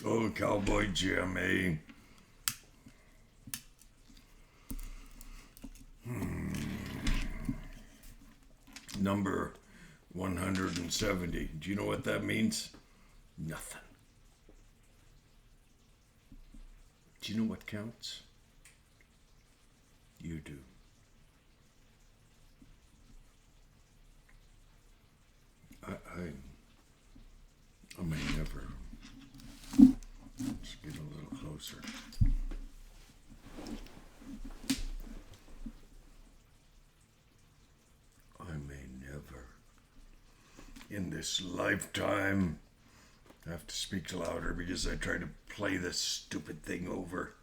Oh, Cowboy Jimmy. Number 170. Do you know what that means? Nothing. Do you know what counts? You do. I may never. Let's get a little closer. I may never, in this lifetime, I have to speak louder because I tried to play this stupid thing over.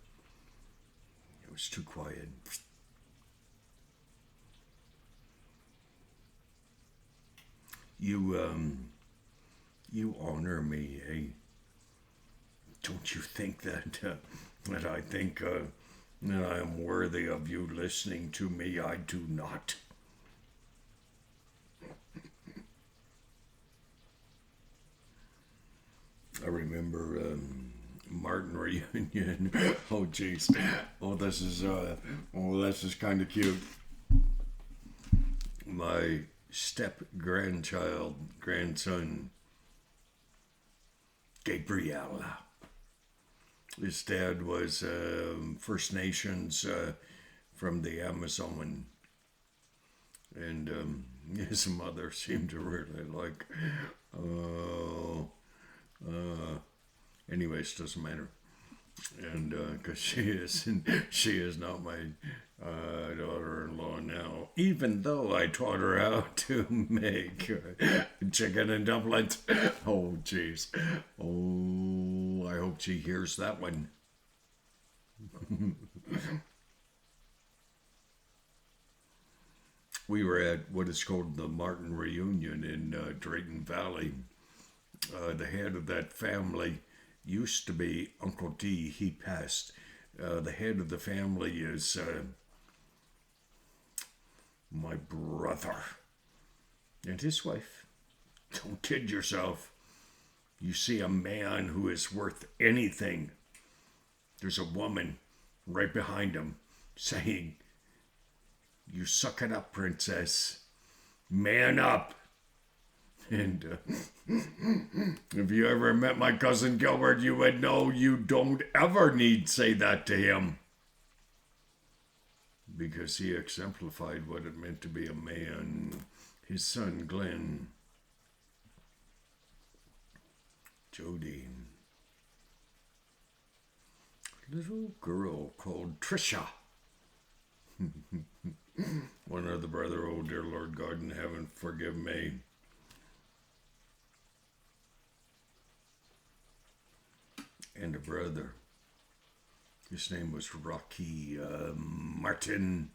It was too quiet. You honor me, eh? Don't you think that I think that I am worthy of you listening to me? I do not. I remember Martin reunion. Oh, jeez. This is kind of cute. My grandson, Gabriel. His dad was First Nations from the Amazon, and his mother seemed to really like. Oh, anyways, doesn't matter. And because she is not my daughter-in-law now, even though I taught her how to make chicken and dumplings. Oh, jeez. Oh, I hope she hears that one. We were at what is called the Martin Reunion in Drayton Valley. The head of that family used to be Uncle D. He passed. The head of the family is my brother and his wife. Don't kid yourself. You see a man who is worth anything. There's a woman right behind him saying, "You suck it up, princess. Man up." And if you ever met my cousin Gilbert, you would know you don't ever need say that to him. Because he exemplified what it meant to be a man. His son, Glenn, Jody, little girl called Trisha. One other brother, oh dear Lord God in heaven, forgive me. And a brother. His name was Rocky Martin.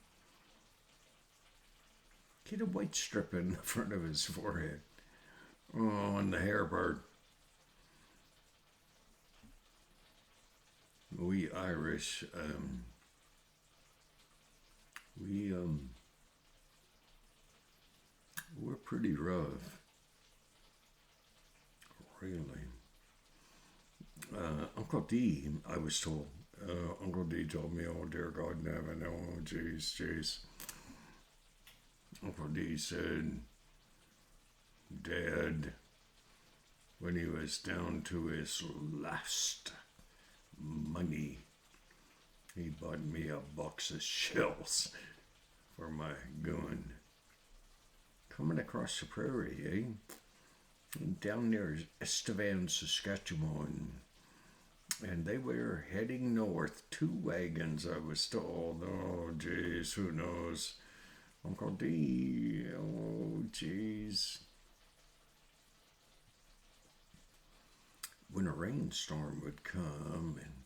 He had a white strip in the front of his forehead. Oh, and the hair part. We Irish, we're pretty rough. Really. Uncle D, I was told. Uncle D told me, oh dear God in heaven, oh jeez. Uncle D said, Dad, when he was down to his last money, he bought me a box of shells for my gun. Coming across the prairie, eh? Down near Estevan, Saskatchewan. And they were heading north. 2 wagons, I was told. Oh, jeez, who knows? Uncle D, oh, jeez. When a rainstorm would come and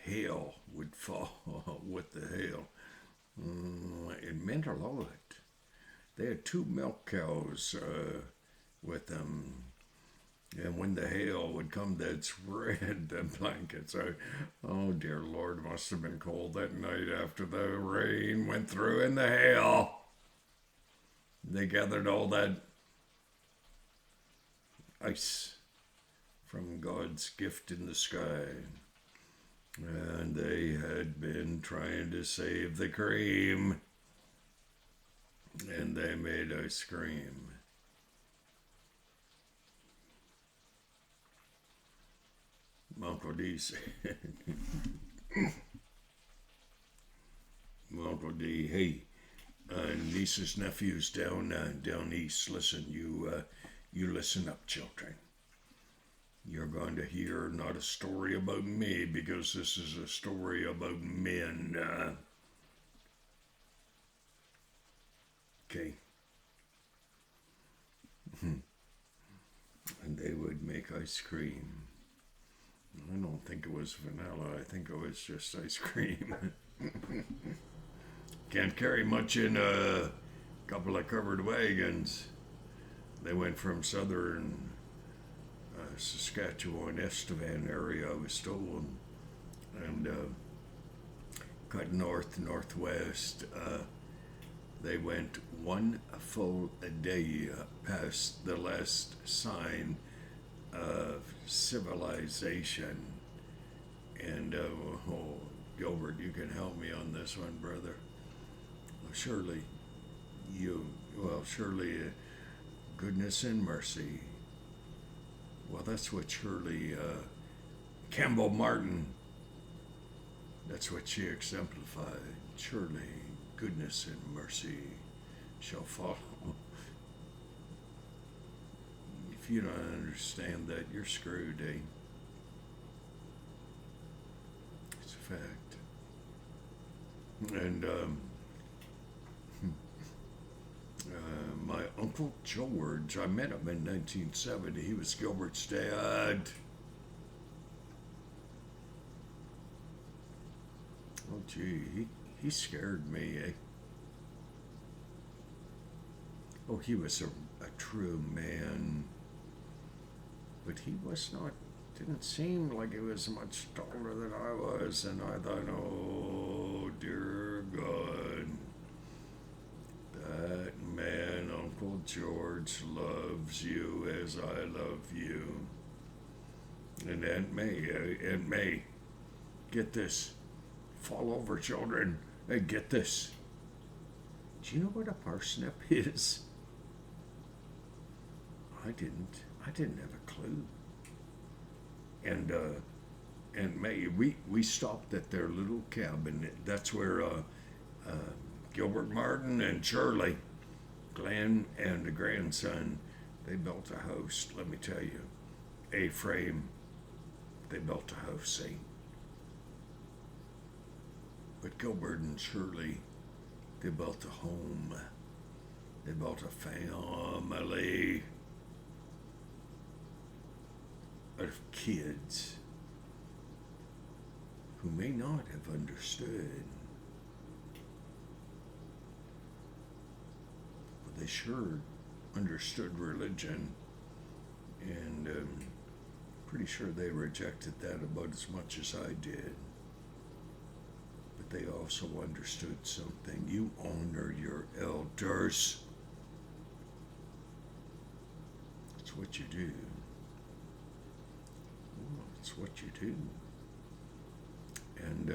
hail would fall with the hail, it meant a lot. They had 2 milk cows with them. And when the hail would come, they'd spread the blankets out. Oh, dear Lord, must have been cold that night after the rain went through and the hail. They gathered all that ice from God's gift in the sky. And they had been trying to save the cream. And they made ice cream. Uncle D said, Uncle D, hey, nieces, nephews down east, listen, you listen up, children. You're going to hear not a story about me, because this is a story about men. Okay. And they would make ice cream. I don't think it was vanilla. I think it was just ice cream. Can't carry much in a couple of covered wagons. They went from southern Saskatchewan, Estevan area, I was told, and cut northwest. They went one full day past the last sign of civilization. And Gilbert, you can help me on this one, brother. Surely goodness and mercy. Well, that's what Shirley Campbell Martin, that's what she exemplified. Surely goodness and mercy shall follow. If you don't understand that, you're screwed, eh? It's a fact. And my Uncle George, I met him in 1970. He was Gilbert's dad. Oh, gee, he scared me, eh? Oh, he was a true man. But he was not, didn't seem like he was much taller than I was. And I thought, oh, dear God. That man, Uncle George, loves you as I love you. And Aunt May, get this. Fall over, children. Hey, get this. Do you know what a parsnip is? I didn't have a clue. And Aunt May, we stopped at their little cabin. That's where Gilbert Martin and Shirley, Glenn and the grandson, they built a house, let me tell you. A-frame, they built a house, eh? But Gilbert and Shirley, they built a home. They built a family of kids who may not have understood. They sure understood religion, and pretty sure they rejected that about as much as I did. But they also understood something. You honor your elders. That's what you do. Oh, it's what you do. And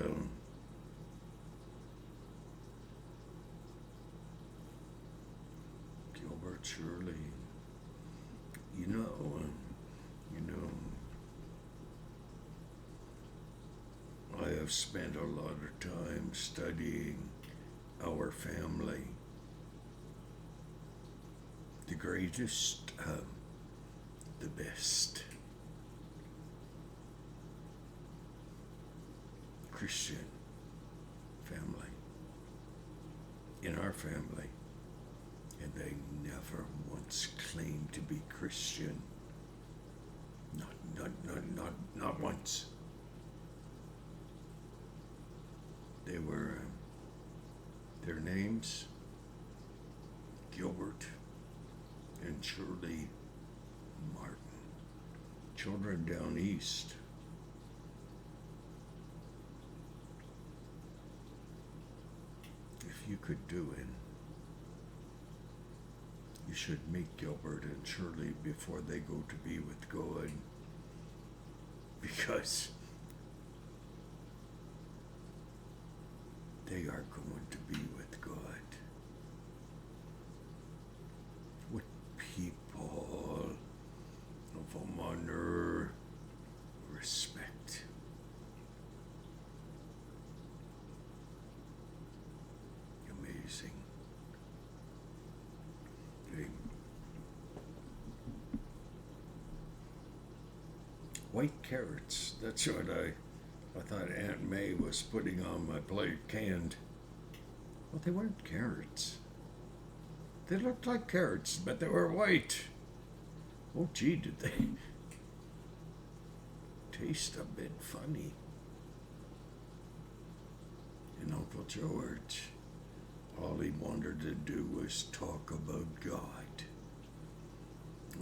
Gilbert Shirley, you know, I have spent a lot of time studying our family. The greatest, the best Christian family in our family. And they never once claimed to be Christian. Not once. They were, their names, Gilbert and Shirley Martin. Children down east. If you could do it, you should meet Gilbert and Shirley before they go to be with God. because they are going to be with God, with people of honor, respect. Amazing. White carrots, that's what I thought Aunt May was putting on my plate, canned. Well, they weren't carrots. They looked like carrots, but they were white. Oh, gee, did they taste a bit funny. And Uncle George, all he wanted to do was talk about God.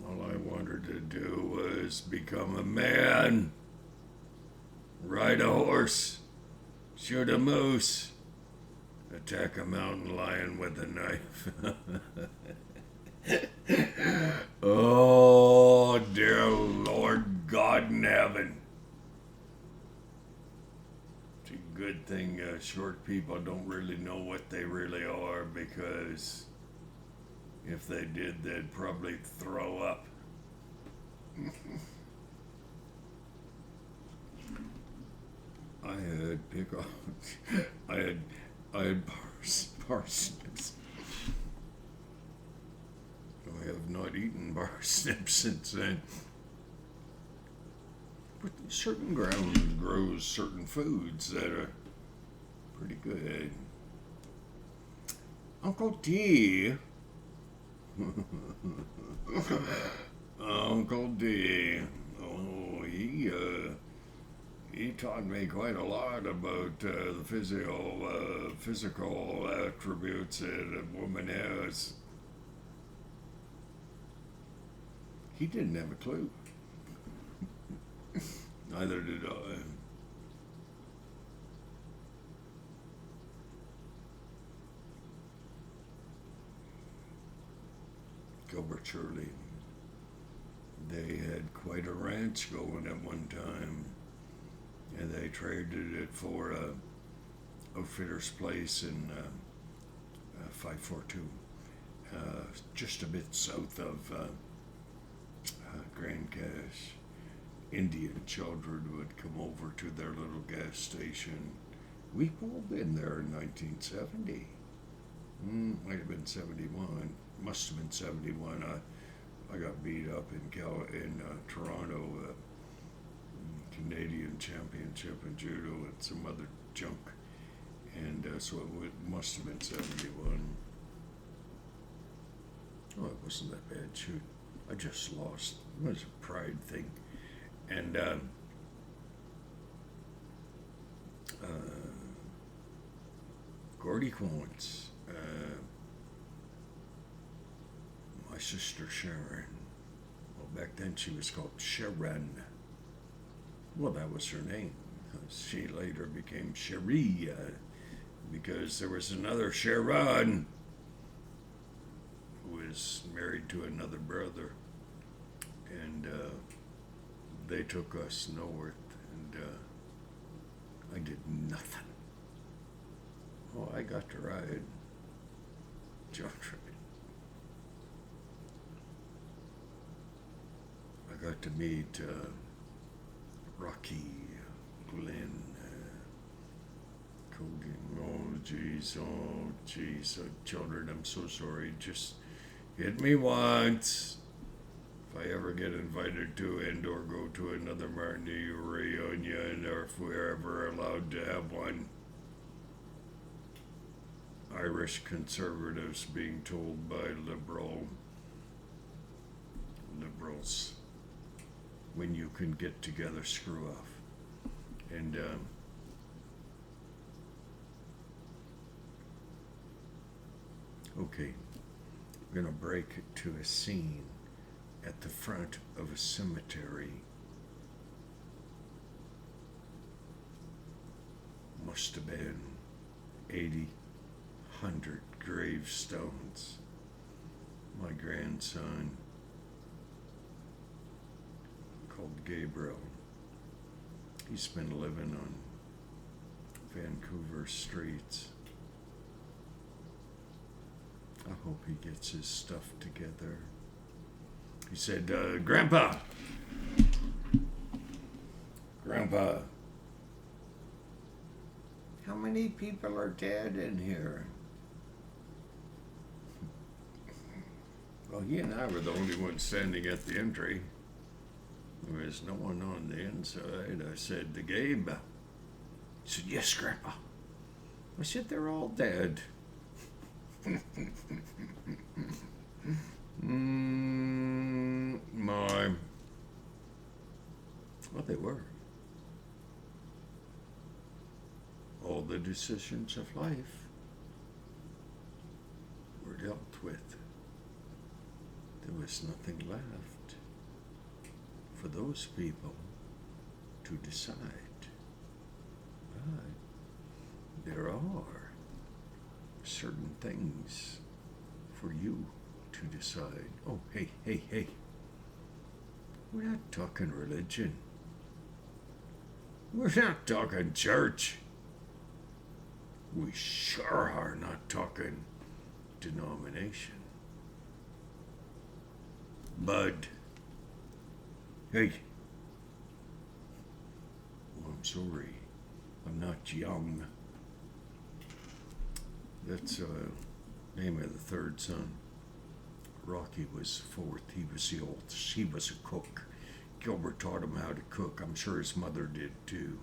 All I wanted to do was become a man, ride a horse, shoot a moose, attack a mountain lion with a knife. Oh, dear Lord God in heaven. It's a good thing short people don't really know what they really are, because if they did, they'd probably throw up. I had pickles. I had parsnips. I have not eaten parsnips since then. But certain ground grows certain foods that are pretty good. Uncle D. Uncle D. Oh, he taught me quite a lot about the physical attributes that a woman has. He didn't have a clue. Neither did I. Gilbert Shirley. They had quite a ranch going at one time, and they traded it for a outfitter's place in 542, just a bit south of Grand Cache. Indian children would come over to their little gas station. We've all been there in 1970. Might have been 71. Must have been 71. I got beat up in Toronto, Canadian Championship in judo and some other junk, and so it must have been 71. Oh, it wasn't that bad. Shoot, I just lost. It was a pride thing, and Gordy Quants. My sister Sharon. Well, back then she was called Sharon. Well, that was her name. She later became Cherie because there was another Sharon who was married to another brother, and they took us north, and I did nothing. Oh, I got to ride. John Trey. I got to meet Rocky, Glenn, Kogan. Oh, jeez. Children, I'm so sorry. Just hit me once. If I ever get invited to and or go to another Martini reunion, or if we're ever allowed to have one. Irish conservatives being told by liberals, when you can get together, screw off. And okay, we're gonna break it to a scene at the front of a cemetery. Must have been 80, 100 gravestones. My grandson, called Gabriel, He's been living on Vancouver streets. I hope he gets his stuff together. He said, Grandpa, how many people are dead in here? Well, he and I were the only ones standing at the entry. There was no one on the inside. I said to Gabe, he said, yes, Grandpa. I said, they're all dead. My. Well, they were. All the decisions of life were dealt with. There was nothing left for those people to decide. But there are certain things for you to decide. Oh, hey. We're not talking religion. We're not talking church. We sure are not talking denomination. Bud. Hey. Oh, I'm sorry. I'm not young. That's name of the third son. Rocky was fourth. He was a cook. Gilbert taught him how to cook. I'm sure his mother did too.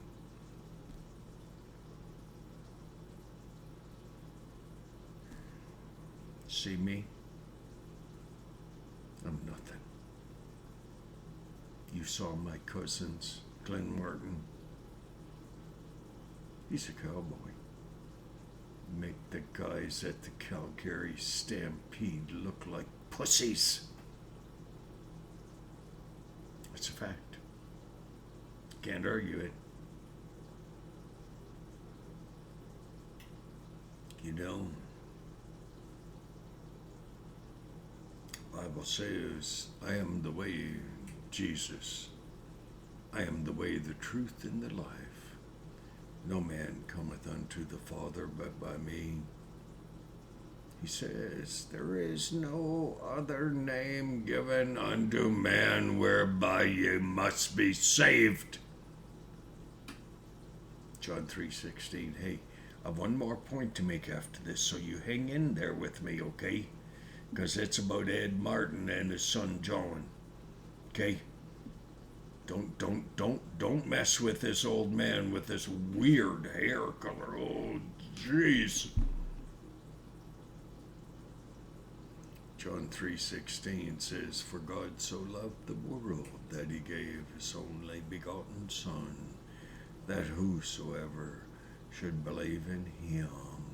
See me? I'm nothing. You saw my cousins, Glenn Martin. He's a cowboy. Make the guys at the Calgary Stampede look like pussies. It's a fact. Can't argue it. You know, the Bible says, I am the way, Jesus. I am the way, the truth, and the life. No man cometh unto the Father but by me. He says, there is no other name given unto man whereby ye must be saved. John 3:16. Hey, I've one more point to make after this, so you hang in there with me, okay? Because it's about Ed Martin and his son John. Okay? Don't mess with this old man with this weird hair color. Oh, jeez. John 3:16 says, for God so loved the world that he gave his only begotten Son, that whosoever should believe in him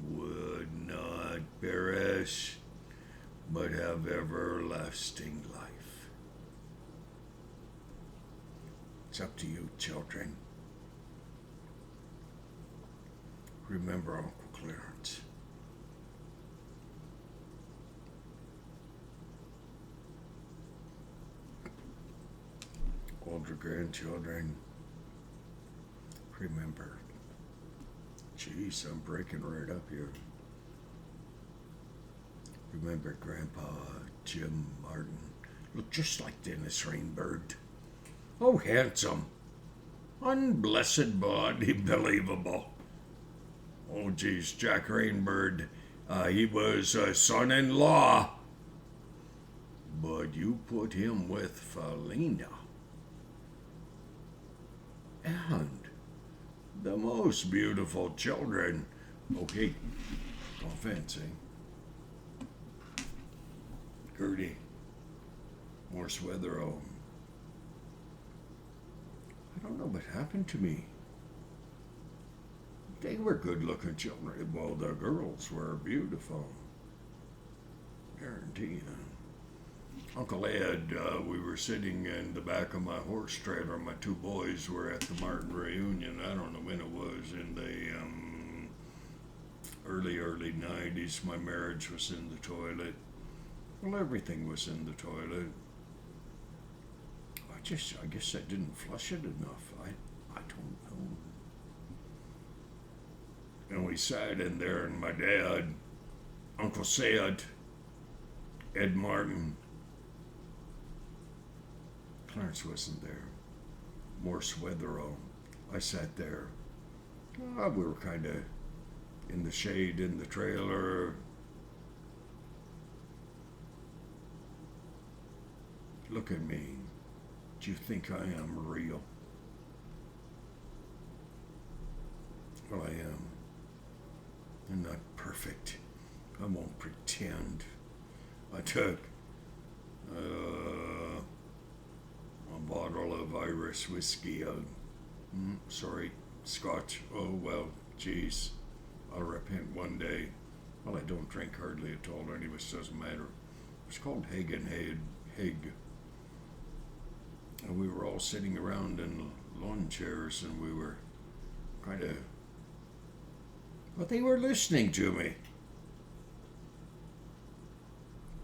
would not perish, but have everlasting life. It's up to you, children. Remember Uncle Clarence. Older grandchildren, remember. Jeez, I'm breaking right up here. Remember Grandpa Jim Martin. Looked just like Dennis Rainbird. Oh, handsome. Unblessed body, believable. Oh, geez, Jack Rainbird. He was a son-in-law. But you put him with Felina. And the most beautiful children. Okay, no fencing. Gertie, Morse Weatherall. I don't know what happened to me. They were good-looking children. Well, the girls were beautiful. Guarantee you. Uncle Ed, we were sitting in the back of my horse trailer. My two boys were at the Martin reunion. I don't know when it was, in the early 90s. My marriage was in the toilet. Well, everything was in the toilet. I guess I didn't flush it enough. I don't And we sat in there, and my dad, Uncle Sid, Ed Martin, Clarence wasn't there, Morse Wetherill. I sat there. We were kind of in the shade in the trailer. Look at me. Do you think I am real? Well, I am. I'm not perfect. I won't pretend. I took a bottle of Irish whiskey. Sorry, Scotch. Oh, well, geez. I'll repent one day. Well, I don't drink hardly at all anyway, so it doesn't matter. It's called Haig. And we were all sitting around in lawn chairs, and we were kind of... But they were listening to me.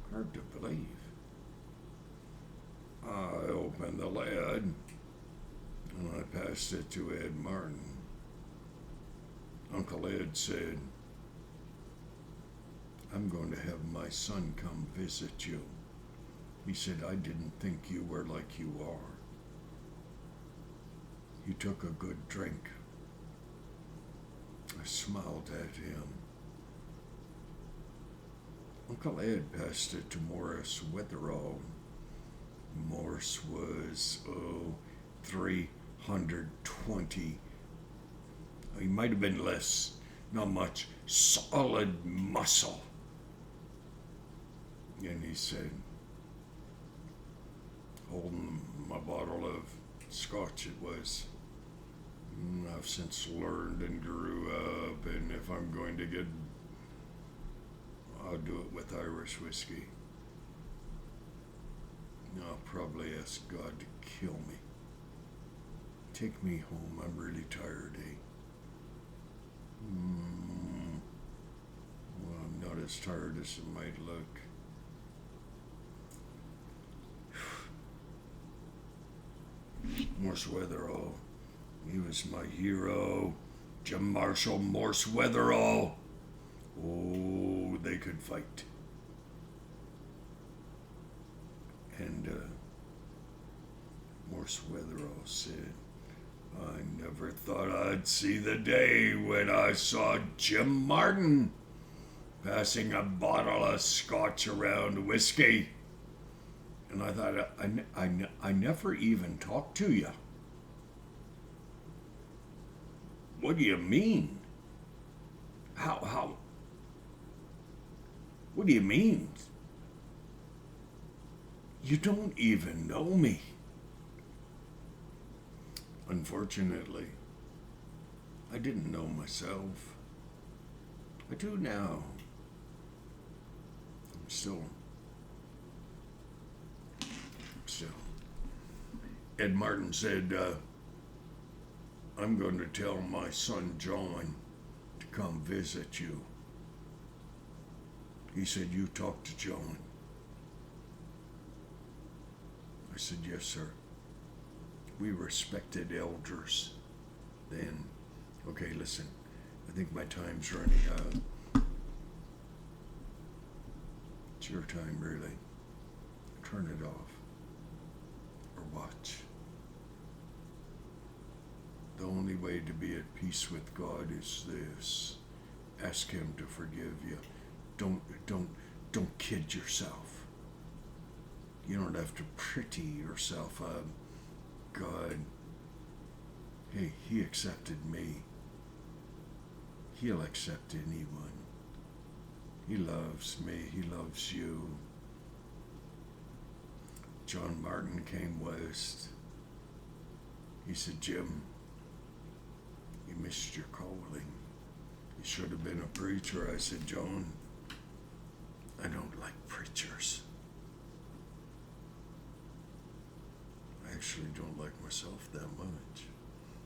Hard to believe. I opened the lid, and I passed it to Ed Martin. Uncle Ed said, I'm going to have my son come visit you. He said, I didn't think you were like you are. You took a good drink. I smiled at him. Uncle Ed passed it to Morris Wetherill. Morse was, 320. He might have been less, not much, solid muscle. And he said, holding my bottle of Scotch it was, I've since learned and grew up, and if I'm going to get, I'll do it with Irish whiskey. I'll probably ask God to kill me. Take me home, I'm really tired, eh? Well, I'm not as tired as it might look. Morse Wetherill, he was my hero. Jim Marshall, Morse Wetherill. Oh, they could fight. And Morse Wetherill said, I never thought I'd see the day when I saw Jim Martin passing a bottle of Scotch around whiskey. And I thought, I never even talked to you. What do you mean? How? What do you mean? You don't even know me. Unfortunately, I didn't know myself. I do now. I'm still. Ed Martin said, I'm going to tell my son John to come visit you. He said, you talk to John. I said, yes, sir. We respected elders then. Okay, listen, I think my time's running out. It's your time, really. Turn it off. Or watch. The only way to be at peace with God is this. Ask him to forgive you. Don't kid yourself. You don't have to pretty yourself up. God, hey, he accepted me. He'll accept anyone. He loves me. He loves you. John Martin came west. He said, Jim, you missed your calling. You should have been a preacher. I said, John, I don't like preachers. I actually don't like myself that much.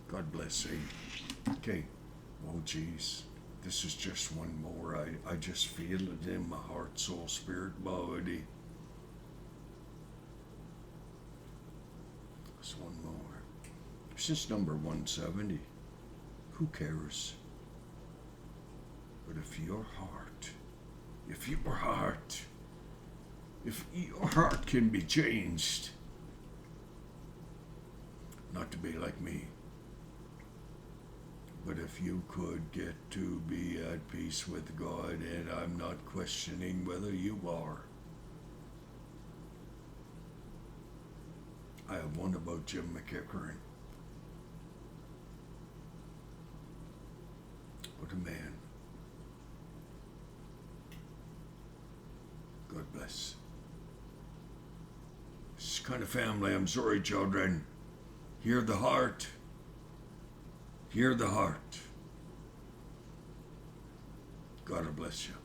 God bless you. Okay. Oh, geez. This is just one more. I just feel it in my heart, soul, spirit, body. There's one more. This is number 170. Who cares? But if your heart can be changed, not to be like me, but if you could get to be at peace with God, and I'm not questioning whether you are. I have one about Jim McEachern. What a man. God bless. This kind of family, I'm sorry, children. Hear the heart. Hear the heart. God bless you.